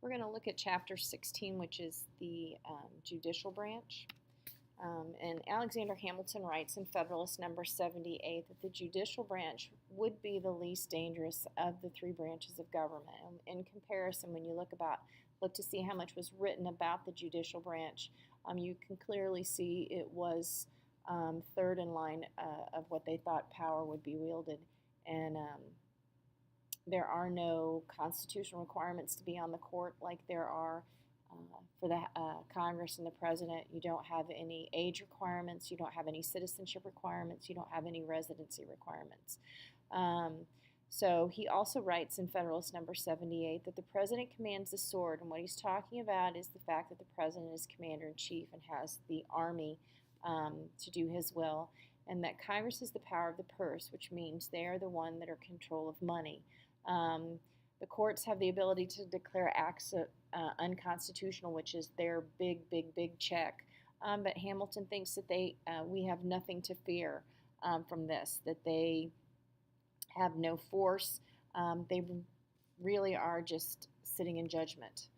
We're going to look at Chapter 16, which is the judicial branch. And Alexander Hamilton writes in Federalist number 78 that the judicial branch would be the least dangerous of the three branches of government. In comparison, when you look to see how much was written about the judicial branch, you can clearly see it was third in line of what they thought power would be wielded. And there are no constitutional requirements to be on the court like there are for the Congress and the President. You don't have any age requirements. You don't have any citizenship requirements. You don't have any residency requirements. So he also writes in Federalist number 78 that the President commands the sword, and what he's talking about is the fact that the President is Commander-in-Chief and has the Army to do his will, and that Congress is the power of the purse, which means they are the one that are in control of money. The courts have the ability to declare acts unconstitutional, which is their big check. But Hamilton thinks that we have nothing to fear from this, that they have no force. They really are just sitting in judgment.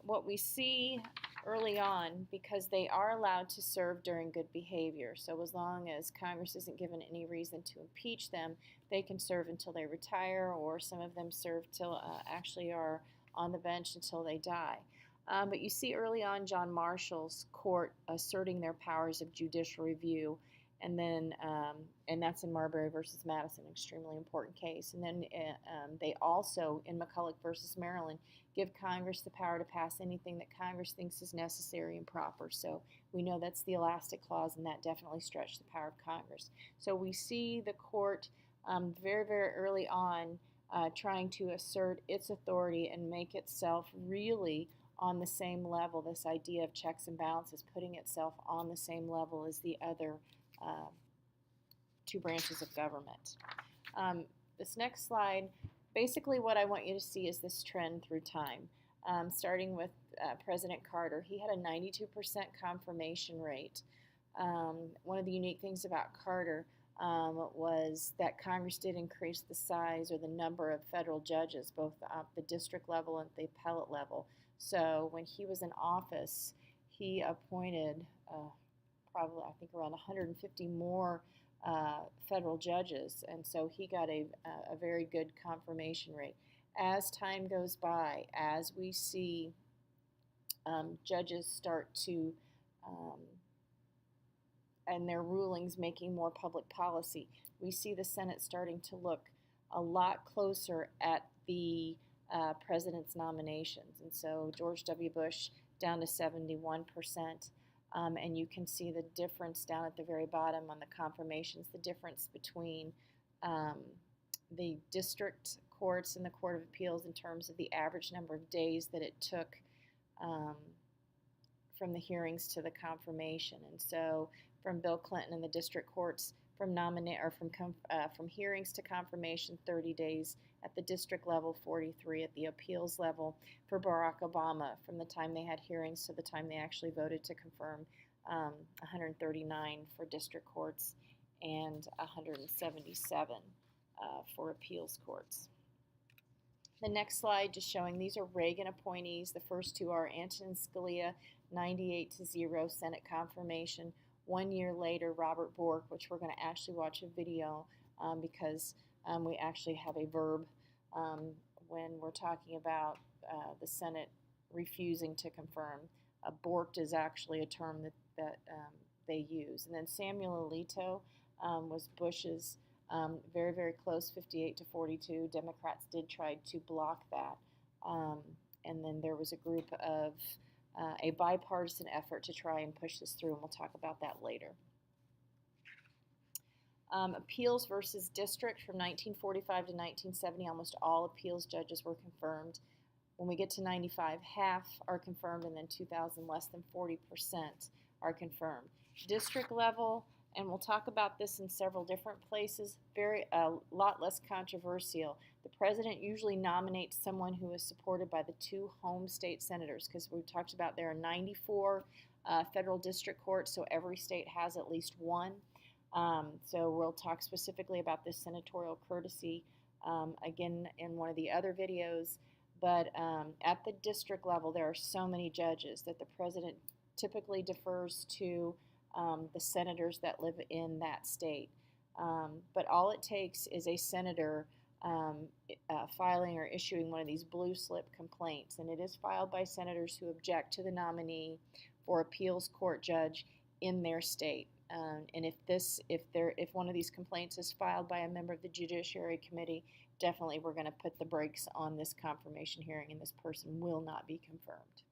What we see early on, because they are allowed to serve during good behavior, so as long as Congress isn't given any reason to impeach them, they can serve until they retire, or some of them serve till actually are on the bench until they die. But you see early on John Marshall's court asserting their powers of judicial review, and then and that's in Marbury versus Madison, an extremely important case. And then they also, in McCulloch versus Maryland, give Congress the power to pass anything that Congress thinks is necessary and proper. So we know that's the elastic clause, and that definitely stretched the power of Congress. So we see the court very early on trying to assert its authority and make itself really on the same level. This idea of checks and balances, putting itself on the same level as the other two branches of government. This next slide, basically what I want you to see is this trend through time. Starting with President Carter, he had a 92% confirmation rate. One of the unique things about Carter was that Congress did increase the size or the number of federal judges, both at the district level and the appellate level. So when he was in office, he appointed probably, I think, around 150 more federal judges, and so he got a very good confirmation rate. As time goes by, as we see judges start to and their rulings making more public policy, we see the Senate starting to look a lot closer at the president's nominations. And so George W. Bush down to 71%. And you can see the difference down at the very bottom on the confirmations, the difference between the district courts and the Court of Appeals in terms of the average number of days that it took from the hearings to the confirmation. And so from Bill Clinton and the district courts, from hearings to confirmation, 30 days. At the district level, 43. At the appeals level, for Barack Obama, from the time they had hearings to the time they actually voted to confirm, 139 for district courts and 177 for appeals courts. The next slide just showing these are Reagan appointees. The first two are Antonin Scalia, 98-0 Senate confirmation. 1 year later, Robert Bork, which we're going to actually watch a video because we actually have a verb when we're talking about the Senate refusing to confirm. Borked is actually a term that they use. And then Samuel Alito was Bush's very close, 58-42. Democrats did try to block that. And then there was a group of a bipartisan effort to try and push this through, and we'll talk about that later. Appeals versus district from 1945 to 1970, almost all appeals judges were confirmed. When we get to 95, half are confirmed, and then 2000, less than 40% are confirmed. District level, and we'll talk about this in several different places, a lot less controversial. The president usually nominates someone who is supported by the two home state senators, because we talked about there are 94 federal district courts, so every state has at least one. So we'll talk specifically about this senatorial courtesy again in one of the other videos, But at the district level, there are so many judges that the president typically defers to the senators that live in that state. But all it takes is a senator filing or issuing one of these blue slip complaints, and it is filed by senators who object to the nominee for appeals court judge in their state. And if one of these complaints is filed by a member of the Judiciary Committee, definitely we're going to put the brakes on this confirmation hearing, and this person will not be confirmed.